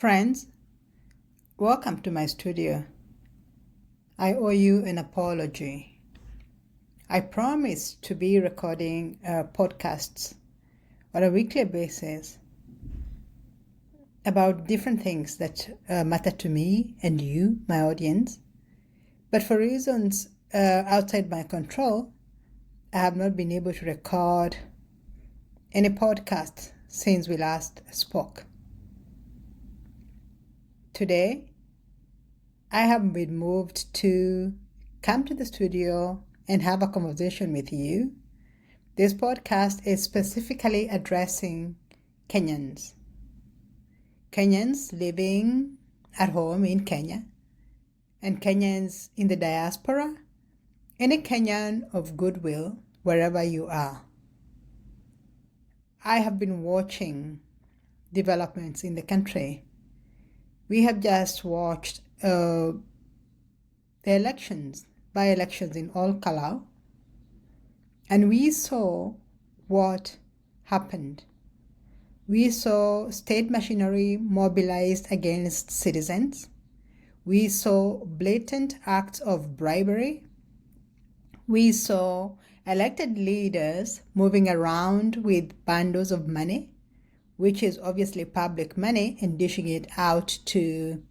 Friends, welcome to my studio. I owe you an apology. I promise to be recording podcasts on a weekly basis about different things that matter to me and you, my audience. But for reasons outside my control, I have not been able to record any podcast since we last spoke. Today, I have been moved to come to the studio and have a conversation with you. This podcast is specifically addressing Kenyans living at home in Kenya, and Kenyans in the diaspora, and a Kenyan of goodwill wherever you are. I have been watching developments in the country. We have just watched the by-elections in All Kalau, and we saw what happened. We saw state machinery mobilized against citizens. We saw blatant acts of bribery. We saw elected leaders moving around with bundles of money, which is obviously public money, and dishing it out to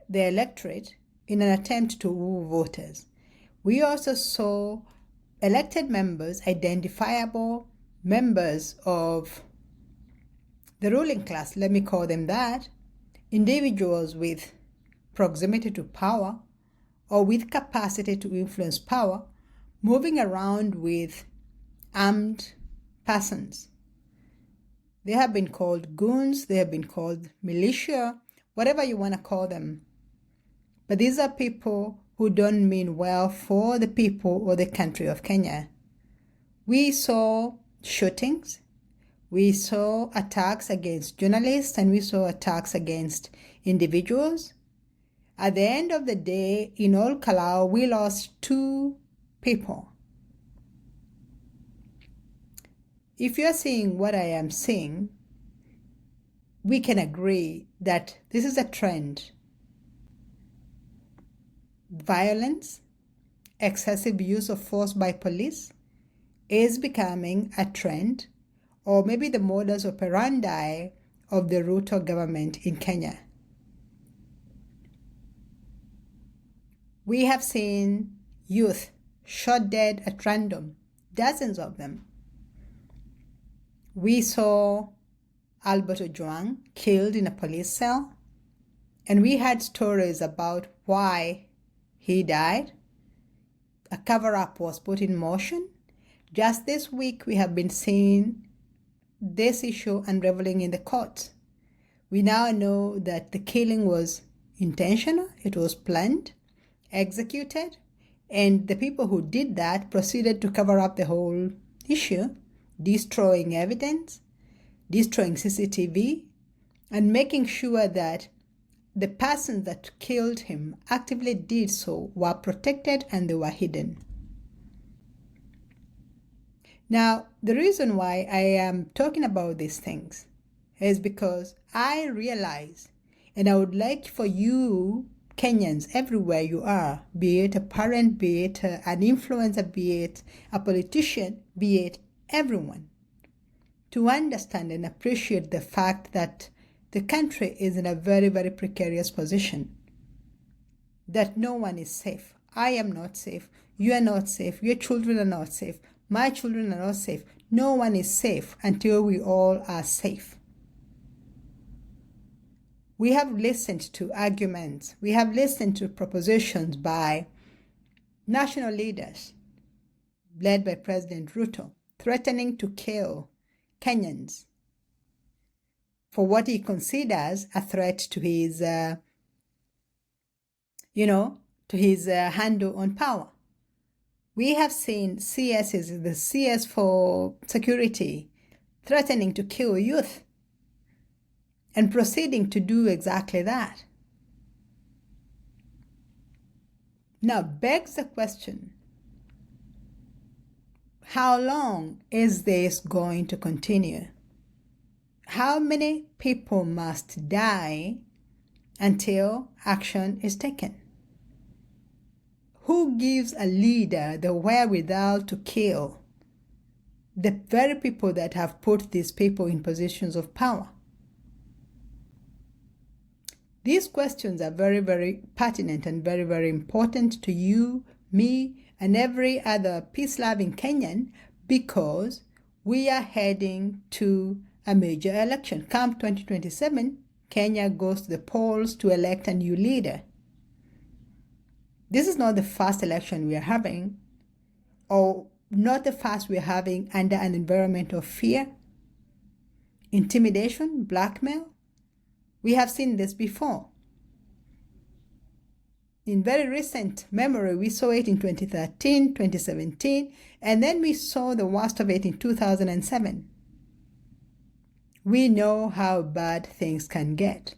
the electorate in an attempt to woo voters. We also saw elected members, identifiable members of the ruling class, let me call them that, individuals with proximity to power or with capacity to influence power, moving around with armed persons. They have been called goons, they have been called militia, whatever you want to call them. But these are people who don't mean well for the people or the country of Kenya. We saw shootings, we saw attacks against journalists, and we saw attacks against individuals. At the end of the day, in All Kalau, we lost 2 people. If you're seeing what I am seeing, we can agree that this is a trend. Violence, excessive use of force by police is becoming a trend, or maybe the modus operandi of the Ruto government in Kenya. We have seen youth shot dead at random, dozens of them. We saw Albert Ojwang killed in a police cell, and we had stories about why he died. A cover-up was put in motion. Just this week, we have been seeing this issue unraveling in the courts. We now know that the killing was intentional, it was planned, executed, and the people who did that proceeded to cover up the whole issue, destroying evidence, destroying CCTV, and making sure that the persons that killed him actively did so were protected and they were hidden. Now, the reason why I am talking about these things is because I realize, and I would like for you, Kenyans, everywhere you are, be it a parent, be it an influencer, be it a politician, be it everyone, to understand and appreciate the fact that the country is in a very, very precarious position, that no one is safe. I am not safe. You are not safe. Your children are not safe. My children are not safe. No one is safe until we all are safe. We have listened to arguments. We have listened to propositions by national leaders, led by President Ruto, threatening to kill Kenyans for what he considers a threat to his, handle on power. We have seen CSs, the CS for security, threatening to kill youth and proceeding to do exactly that. Now begs the question, how long is this going to continue? How many people must die until action is taken? Who gives a leader the wherewithal to kill the very people that have put these people in positions of power? These questions are very, very pertinent and very, very important to you, me, and every other peace-loving Kenyan, because we are heading to a major election. Come 2027, Kenya goes to the polls to elect a new leader. This is not the first election we are having, or not the first we are having under an environment of fear, intimidation, blackmail. We have seen this before. In very recent memory, we saw it in 2013, 2017, and then we saw the worst of it in 2007. We know how bad things can get.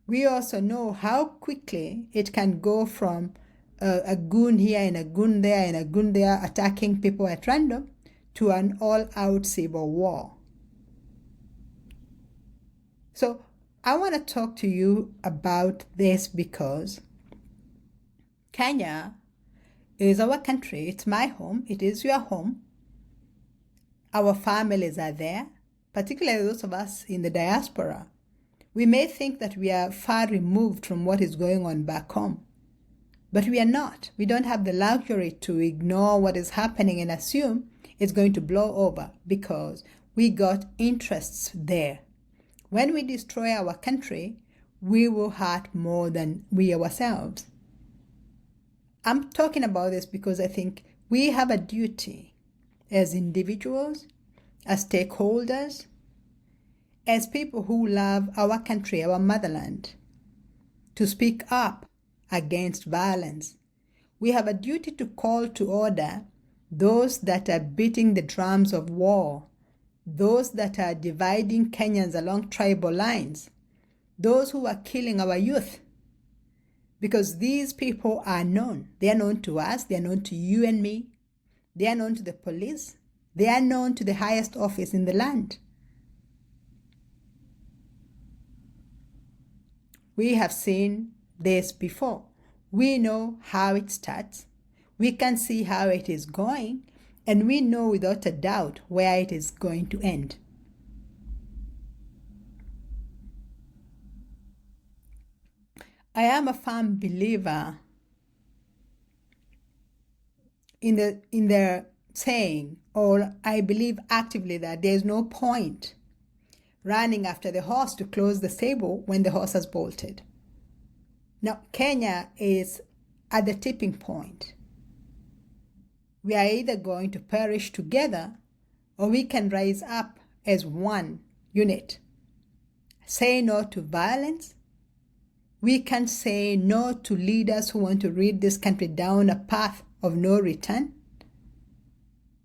We also know how quickly it can go from a goon here and a goon there and a goon there attacking people at random to an all-out civil war. So I want to talk to you about this because Kenya is our country. It's my home. It is your home. Our families are there, particularly those of us in the diaspora. We may think that we are far removed from what is going on back home, but we are not. We don't have the luxury to ignore what is happening and assume it's going to blow over because we got interests there. When we destroy our country, we will hurt more than we ourselves. I'm talking about this because I think we have a duty as individuals, as stakeholders, as people who love our country, our motherland, to speak up against violence. We have a duty to call to order those that are beating the drums of war, those that are dividing Kenyans along tribal lines, those who are killing our youth. Because these people are known. They are known to us, they are known to you and me, they are known to the police, they are known to the highest office in the land. We have seen this before. We know how it starts, we can see how it is going, and we know without a doubt where it is going to end. I am a firm believer in the saying, or I believe actively, that there is no point running after the horse to close the stable when the horse has bolted. Now, Kenya is at the tipping point. We are either going to perish together or we can rise up as one unit. Say no to violence. We can say no to leaders who want to lead this country down a path of no return.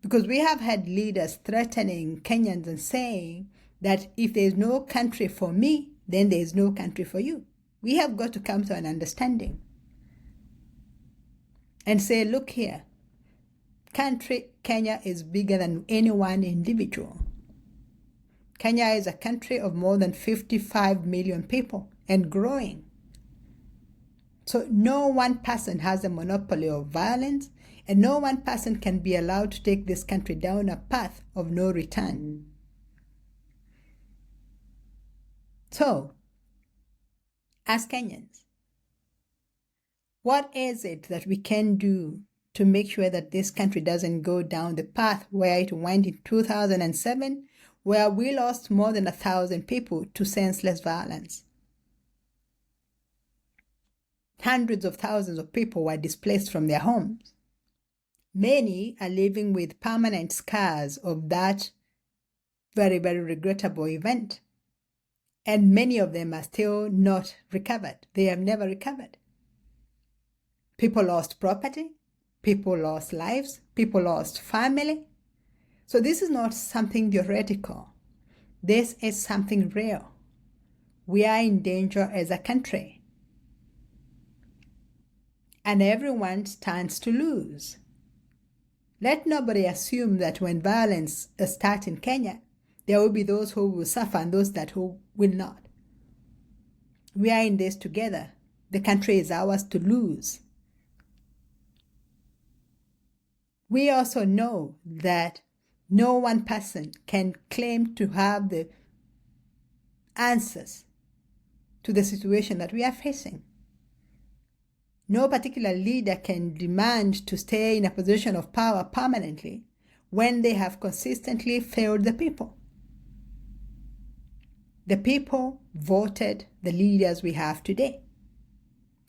Because we have had leaders threatening Kenyans and saying that if there is no country for me, then there is no country for you. We have got to come to an understanding and say, look here, country Kenya is bigger than any one individual. Kenya is a country of more than 55 million people and growing. So no one person has a monopoly of violence, and no one person can be allowed to take this country down a path of no return. So, as Kenyans, what is it that we can do to make sure that this country doesn't go down the path where it went in 2007, where we lost more than 1,000 people to senseless violence? Hundreds of thousands of people were displaced from their homes. Many are living with permanent scars of that very, very regrettable event. And many of them are still not recovered. They have never recovered. People lost property. People lost lives. People lost family. So this is not something theoretical. This is something real. We are in danger as a country. And everyone stands to lose. Let nobody assume that when violence starts in Kenya, There will be those who will suffer and those that who will not. We are in this together. The country is ours to lose. We also know that no one person can claim to have the answers to the situation that we are facing. No particular leader can demand to stay in a position of power permanently when they have consistently failed the people. The people voted the leaders we have today.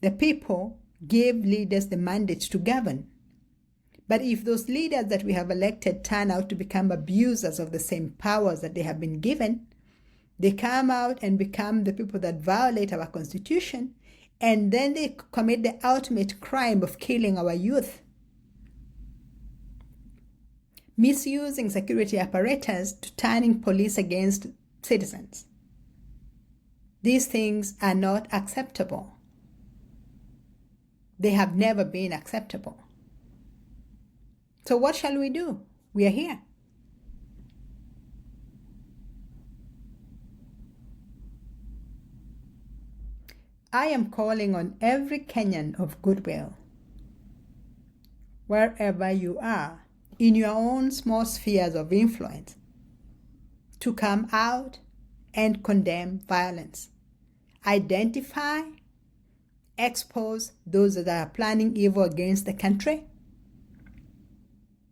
The people gave leaders the mandate to govern. But if those leaders that we have elected turn out to become abusers of the same powers that they have been given, they come out and become the people that violate our constitution, and then they commit the ultimate crime of killing our youth, misusing security apparatus to turning police against citizens. These things are not acceptable. They have never been acceptable. So what shall we do? We are here. I am calling on every Kenyan of goodwill, wherever you are, in your own small spheres of influence, to come out and condemn violence. Identify, expose those that are planning evil against the country.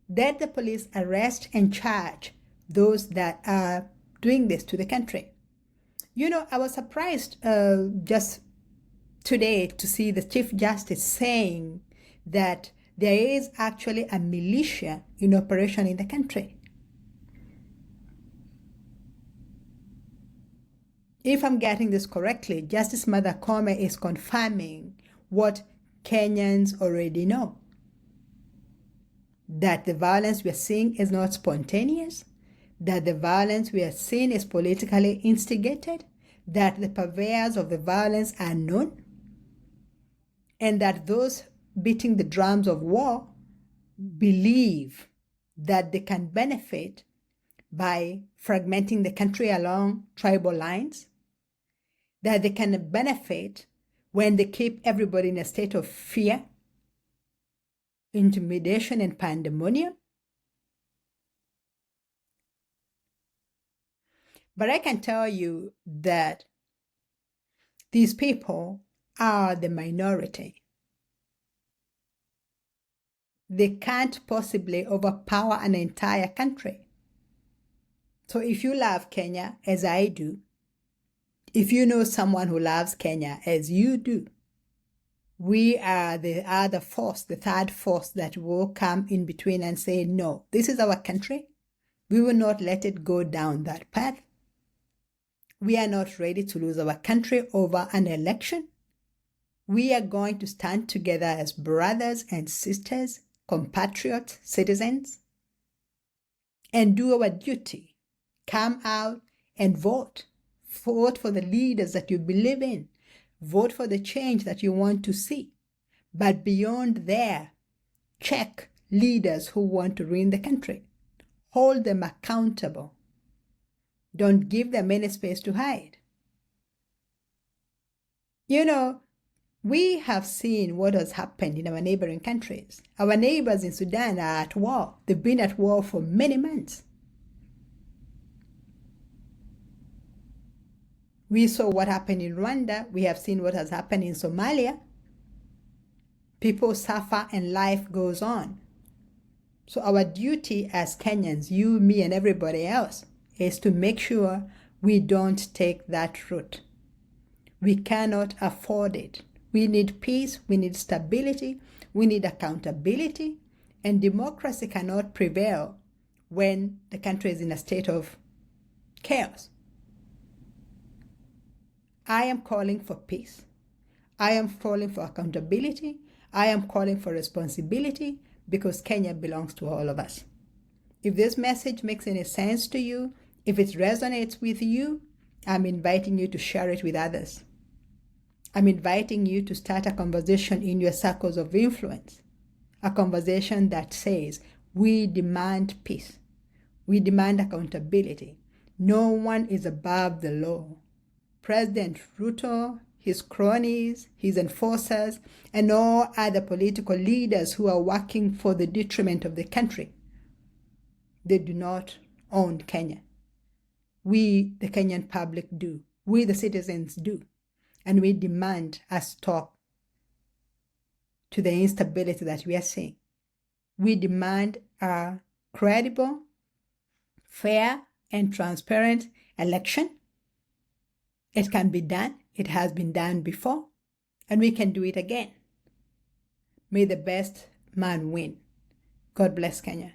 Let the police arrest and charge those that are doing this to the country. You know, I was surprised just today to see the Chief Justice saying that there is actually a militia in operation in the country. If I'm getting this correctly, Justice Martha Koome is confirming what Kenyans already know, that the violence we are seeing is not spontaneous, that the violence we are seeing is politically instigated, that the purveyors of the violence are known, and that those beating the drums of war believe that they can benefit by fragmenting the country along tribal lines, that they can benefit when they keep everybody in a state of fear, intimidation, and pandemonium. But I can tell you that these people are the minority. They can't possibly overpower an entire country. So if you love Kenya, as I do, if you know someone who loves Kenya as you do, we are the other force, the third force that will come in between and say, no, this is our country. We will not let it go down that path. We are not ready to lose our country over an election. We are going to stand together as brothers and sisters, compatriot citizens, and do our duty. Come out and vote. Vote for the leaders that you believe in. Vote for the change that you want to see. But beyond there, check leaders who want to ruin the country. Hold them accountable. Don't give them any space to hide. You know, we have seen what has happened in our neighboring countries. Our neighbors in Sudan are at war. They've been at war for many months. We saw what happened in Rwanda. We have seen what has happened in Somalia. People suffer and life goes on. So our duty as Kenyans, you, me, and everybody else, is to make sure we don't take that route. We cannot afford it. We need peace, we need stability, we need accountability, and democracy cannot prevail when the country is in a state of chaos. I am calling for peace. I am calling for accountability. I am calling for responsibility because Kenya belongs to all of us. If this message makes any sense to you, if it resonates with you, I'm inviting you to share it with others. I'm inviting you to start a conversation in your circles of influence, a conversation that says, we demand peace, we demand accountability, No one is above the law. President Ruto, his cronies, his enforcers, and all other political leaders who are working for the detriment of the country, they do not own Kenya. We, the Kenyan public, do. We, the citizens, do. And we demand a stop to the instability that we are seeing. We demand a credible, fair, and transparent election. It can be done. It has been done before. And we can do it again. May the best man win. God bless Kenya.